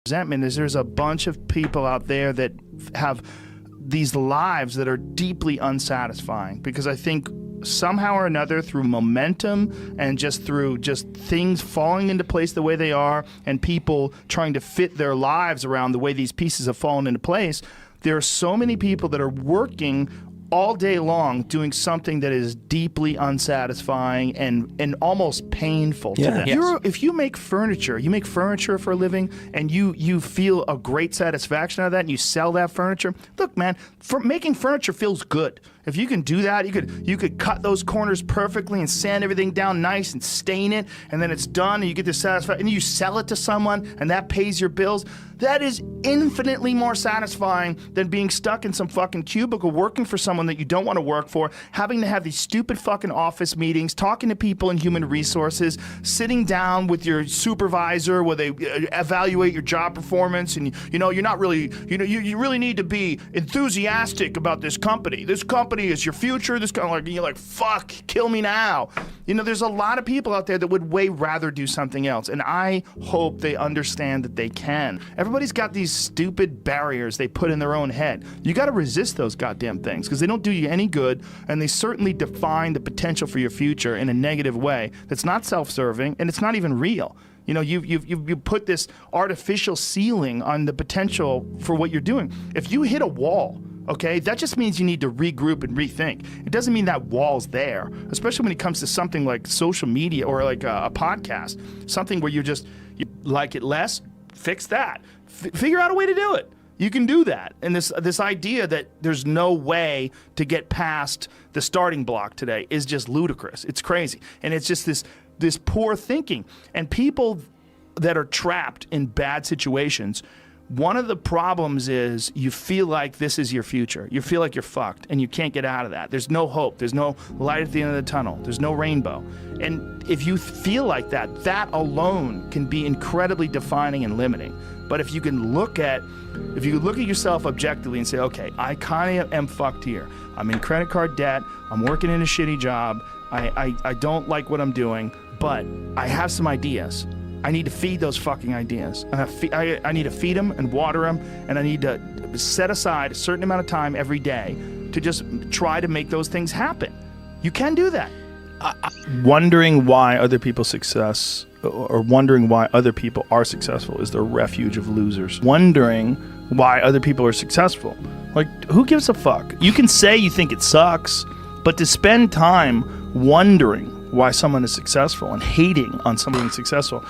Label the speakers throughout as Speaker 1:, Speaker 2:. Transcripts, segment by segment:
Speaker 1: resentment is there's a bunch of people out there that have these lives that are deeply unsatisfying, because I think somehow or another, through momentum and just through just things falling into place the way they are, and people trying to fit their lives around the way these pieces have fallen into place, there are so many people that are working all day long doing something that is deeply unsatisfying and almost painful to them.
Speaker 2: Yes.
Speaker 1: If you make furniture for a living, and you feel a great satisfaction out of that, and you sell that furniture, look, man, making furniture feels good. If you can do that, you could cut those corners perfectly and sand everything down nice and stain it, and then it's done, and you get the satisfaction, and you sell it to someone, and that pays your bills. That is infinitely more satisfying than being stuck in some fucking cubicle working for someone that you don't want to work for, having to have these stupid fucking office meetings, talking to people in human resources, sitting down with your supervisor where they evaluate your job performance, and you're not really, you really need to be enthusiastic about this company. This company is your future. This kind of like, you're like, fuck, kill me now. There's a lot of people out there that would way rather do something else, and I hope they understand that they can. Everybody's got these stupid barriers they put in their own head. You got to resist those goddamn things, because they don't do you any good, and they certainly define the potential for your future in a negative way that's not self-serving, and it's not even real. You put this artificial ceiling on the potential for what you're doing. If you hit a wall, okay, that just means you need to regroup and rethink. It doesn't mean that wall's there, especially when it comes to something like social media or like a podcast, something where you like it less, fix that. Figure out a way to do it. You can do that. And this idea that there's no way to get past the starting block today is just ludicrous. It's crazy. And it's just this poor thinking. And people that are trapped in bad situations, one of the problems is you feel like this is your future. You feel like you're fucked and you can't get out of that. There's no hope. There's no light at the end of the tunnel. There's no rainbow. And if you feel like that, that alone can be incredibly defining and limiting. But if you look at yourself objectively and say, okay, I kind of am fucked here. I'm in credit card debt. I'm working in a shitty job. I don't like what I'm doing, but I have some ideas. I need to feed those fucking ideas. I need to feed them and water them, and I need to set aside a certain amount of time every day to just try to make those things happen. You can do that. Wondering why other people's success, or wondering why other people are successful, is the refuge of losers. Wondering why other people are successful. Like, who gives a fuck? You can say you think it sucks, but to spend time wondering why someone is successful and hating on someone being successful,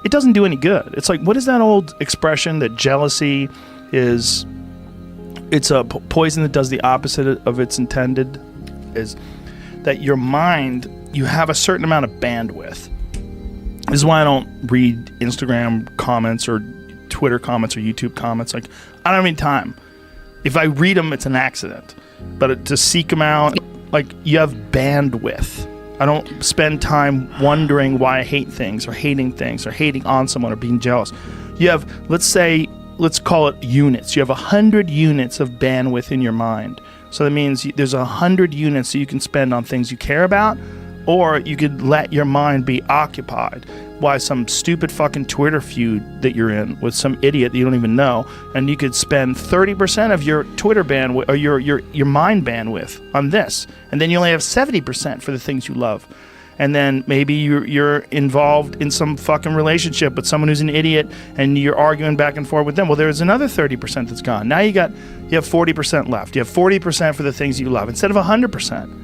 Speaker 1: it doesn't do any good. It's like, what is that old expression that jealousy is, it's a poison that does the opposite of its intended, is that your mind, you have a certain amount of bandwidth. This is why I don't read Instagram comments or Twitter comments or YouTube comments. Like, I don't have any time. If I read them, it's an accident. But to seek them out, like, you have bandwidth. I don't spend time wondering why I hate things or hating on someone or being jealous. You have, let's call it units. You have 100 units of bandwidth in your mind. So that means there's 100 units that you can spend on things you care about, or you could let your mind be occupied by some stupid fucking Twitter feud that you're in with some idiot that you don't even know, and you could spend 30% of your Twitter bandwidth or your mind bandwidth on this, and then you only have 70% for the things you love. And then maybe you're involved in some fucking relationship with someone who's an idiot, and you're arguing back and forth with them. Well, there's another 30% that's gone. Now you have 40% left. You have 40% for the things you love instead of 100%.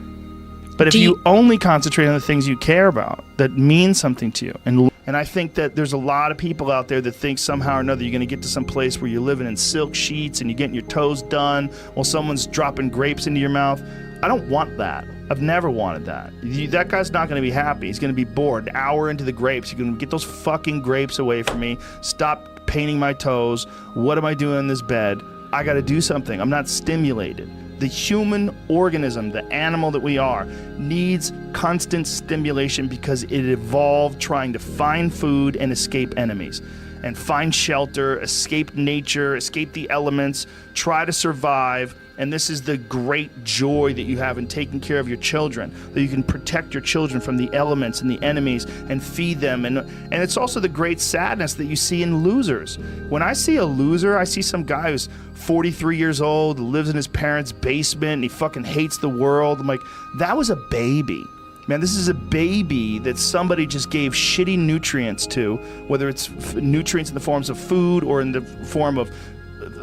Speaker 1: But if you only concentrate on the things you care about that mean something to you, and I think that there's a lot of people out there that think somehow or another you're going to get to some place where you're living in silk sheets and you're getting your toes done while someone's dropping grapes into your mouth. I don't want that. I've never wanted that. That guy's not going to be happy. He's going to be bored. An hour into the grapes, you're going to get those fucking grapes away from me. Stop painting my toes. What am I doing in this bed? I got to do something. I'm not stimulated. The human organism, the animal that we are, needs constant stimulation because it evolved trying to find food and escape enemies. and find shelter, escape nature, escape the elements, try to survive. And this is the great joy that you have in taking care of your children, that you can protect your children from the elements and the enemies and feed them. And it's also the great sadness that you see in losers. When I see a loser, I see some guy who's 43 years old, lives in his parents' basement, and he fucking hates the world. I'm like, that was a baby. Man, this is a baby that somebody just gave shitty nutrients to, whether it's nutrients in the forms of food or in the form of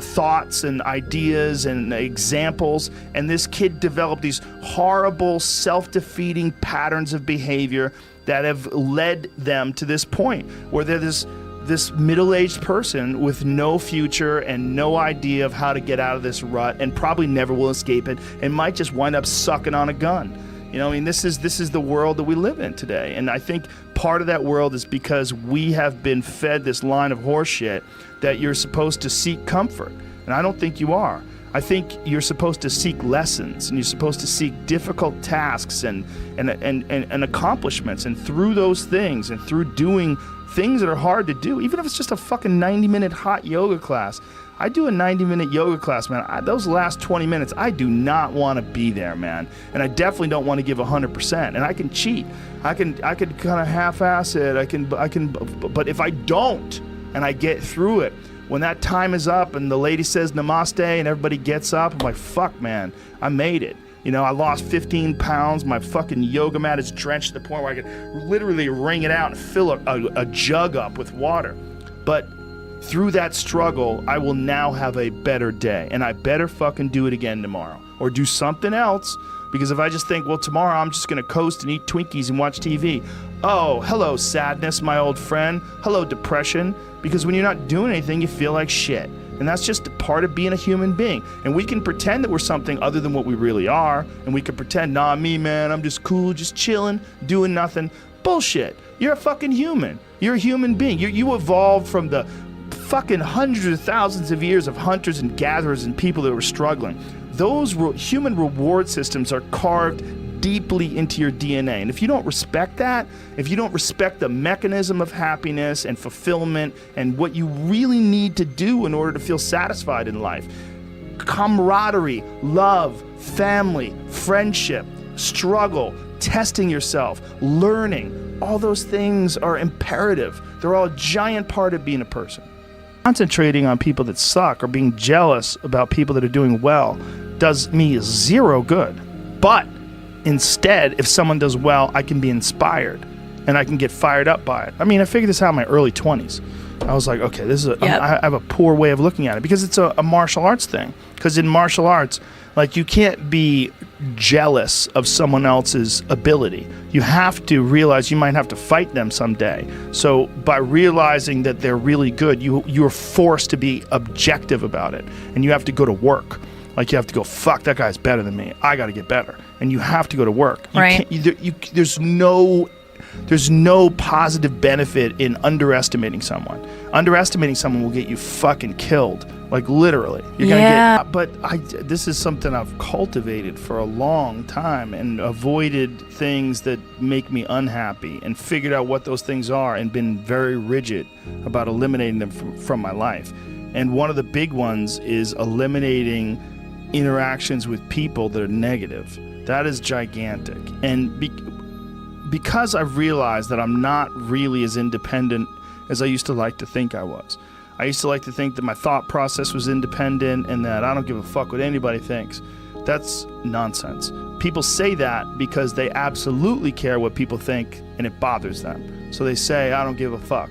Speaker 1: thoughts and ideas and examples, and this kid developed these horrible self-defeating patterns of behavior that have led them to this point where they're this middle-aged person with no future and no idea of how to get out of this rut, and probably never will escape it, and might just wind up sucking on a gun. You know, I mean, this is the world that we live in today. And I think part of that world is because we have been fed this line of horseshit that you're supposed to seek comfort. And I don't think you are. I think you're supposed to seek lessons, and you're supposed to seek difficult tasks and accomplishments. And through those things, and through doing things that are hard to do, even if it's just a fucking 90-minute hot yoga class. I do a 90-minute yoga class, man. Those last 20 minutes, I do not want to be there, man. And I definitely don't want to give 100%. And I can cheat. I can kind of half-ass it. I can. But if I don't, and I get through it, when that time is up and the lady says namaste and everybody gets up, I'm like, fuck, man, I made it. You know, I lost 15 pounds. My fucking yoga mat is drenched to the point where I could literally wring it out and fill a jug up with water. But through that struggle, I will now have a better day, and I better fucking do it again tomorrow or do something else, because if I just think, well, tomorrow I'm just going to coast and eat Twinkies and watch TV. Oh, hello, sadness, my old friend. Hello, depression. Because when you're not doing anything, you feel like shit. And that's just a part of being a human being. And we can pretend that we're something other than what we really are. And we can pretend, nah, me, man, I'm just cool, just chilling, doing nothing. Bullshit. You're a fucking human. You're a human being. You evolved from the fucking hundreds of thousands of years of hunters and gatherers and people that were struggling. Those human reward systems are carved deeply into your DNA. And if you don't respect that, if you don't respect the mechanism of happiness and fulfillment and what you really need to do in order to feel satisfied in life, camaraderie, love, family, friendship, struggle, testing yourself, learning, all those things are imperative. They're all a giant part of being a person. Concentrating on people that suck or being jealous about people that are doing well does me zero good. But instead, if someone does well, I can be inspired and I can get fired up by it. I mean, I figured this out in my early 20s. I was like, okay, this is I have a poor way of looking at it, because it's a martial arts thing. Because in martial arts, like, you can't be jealous of someone else's ability. You have to realize you might have to fight them someday. So by realizing that they're really good, you're forced to be objective about it, and you have to go to work. Like, you have to go, fuck, that guy's better than me. I got to get better. And you have to go to work.
Speaker 2: Right.
Speaker 1: There's no positive benefit in underestimating someone. Underestimating someone will get you fucking killed. Like, literally. You're gonna get. But this is something I've cultivated for a long time, and avoided things that make me unhappy, and figured out what those things are, and been very rigid about eliminating them from my life. And one of the big ones is eliminating interactions with people that are negative. That is gigantic. And because I've realized that I'm not really as independent as I used to like to think I was. I used to like to think that my thought process was independent and that I don't give a fuck what anybody thinks. That's nonsense. People say that because they absolutely care what people think and it bothers them. So they say, I don't give a fuck.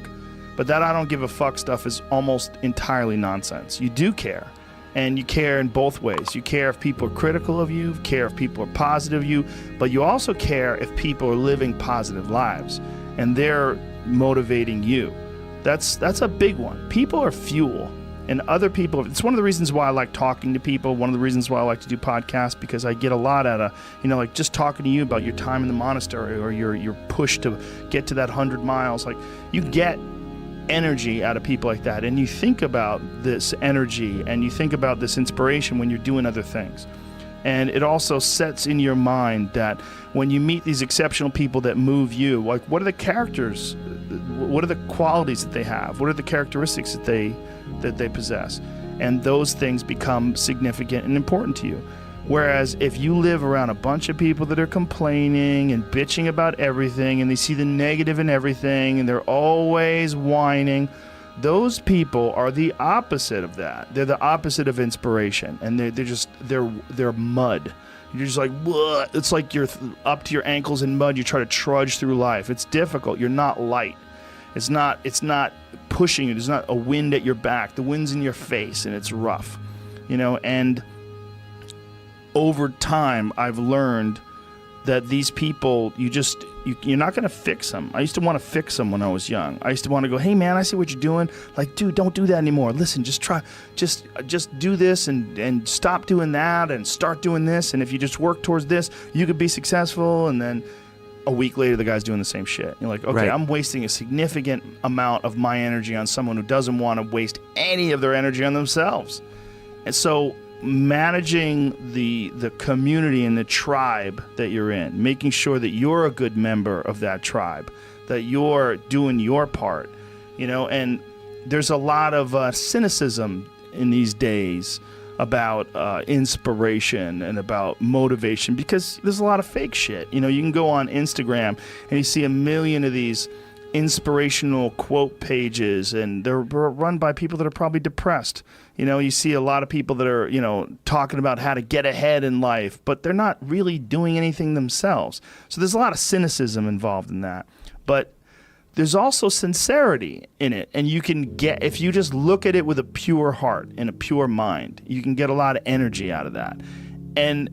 Speaker 1: But that I don't give a fuck stuff is almost entirely nonsense. You do care. And you care in both ways. You care if people are critical of you, care if people are positive of you, but you also care if people are living positive lives and they're motivating you. That's a big one. People are fuel, and other people, it's one of the reasons why I like talking to people, one of the reasons why I like to do podcasts, because I get a lot out of, like just talking to you about your time in the monastery or your push to get to that 100 miles. Like, you get energy out of people like that, and you think about this energy and you think about this inspiration when you're doing other things. And it also sets in your mind that when you meet these exceptional people that move you, like, what are the characters? what are the qualities that they have? What are the characteristics that they possess? And those things become significant and important to you. Whereas if you live around a bunch of people that are complaining and bitching about everything, and they see the negative in everything, and they're always whining, those people are the opposite of that. They're the opposite of inspiration, and they're mud. You're just like, "Bleh." It's like you're up to your ankles in mud. You try to trudge through life. It's difficult. You're not light. It's not pushing you. There's not a wind at your back. The wind's in your face, and it's rough, and over time, I've learned that these people, you're not going to fix them. I used to want to fix them when I was young. I used to want to go, hey man, I see what you're doing. Like, dude, don't do that anymore. Listen, just do this and stop doing that and start doing this. And if you just work towards this, you could be successful. And then a week later, the guy's doing the same shit. You're like, okay, right. I'm wasting a significant amount of my energy on someone who doesn't want to waste any of their energy on themselves. And so managing the community and the tribe that you're in, making sure that you're a good member of that tribe, that you're doing your part, and there's a lot of cynicism in these days about inspiration and about motivation, because there's a lot of fake shit. You can go on Instagram and you see a million of these inspirational quote pages, and they're run by people that are probably depressed. You see a lot of people that are, talking about how to get ahead in life, but they're not really doing anything themselves. So there's a lot of cynicism involved in that. But there's also sincerity in it. And you can get, if you just look at it with a pure heart and a pure mind, you can get a lot of energy out of that. And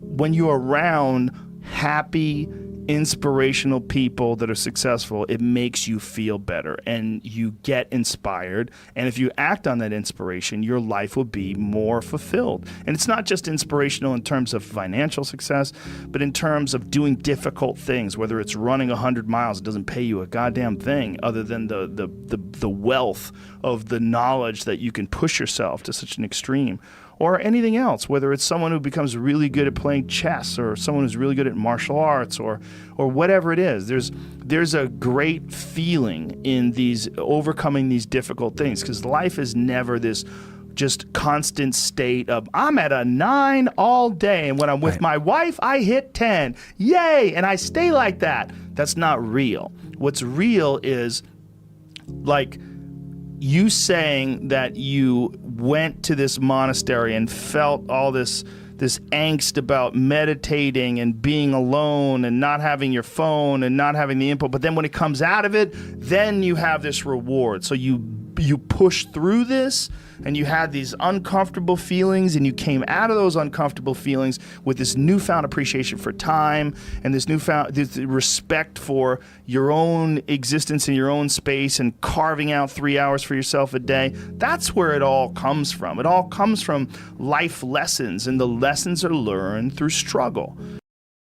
Speaker 1: when you're around happy, inspirational people that are successful, it makes you feel better and you get inspired. And if you act on that inspiration, your life will be more fulfilled. And it's not just inspirational in terms of financial success, but in terms of doing difficult things, whether it's running 100 miles, it doesn't pay you a goddamn thing other than the wealth of the knowledge that you can push yourself to such an extreme. Or anything else, whether it's someone who becomes really good at playing chess or someone who's really good at martial arts or whatever it is. There's a great feeling in these overcoming these difficult things, because life is never this just constant state of I'm at a 9 all day, and when I'm with my wife, I hit 10. Yay! And I stay like that. That's not real. What's real is like you saying that you went to this monastery and felt all this angst about meditating and being alone and not having your phone and not having the input, but then when it comes out of it, then you have this reward. So you push through this, and you had these uncomfortable feelings, and you came out of those uncomfortable feelings with this newfound appreciation for time and this respect for your own existence in your own space and carving out 3 hours for yourself a day. That's where it all comes from. It all comes from life lessons, and the lessons are learned through struggle.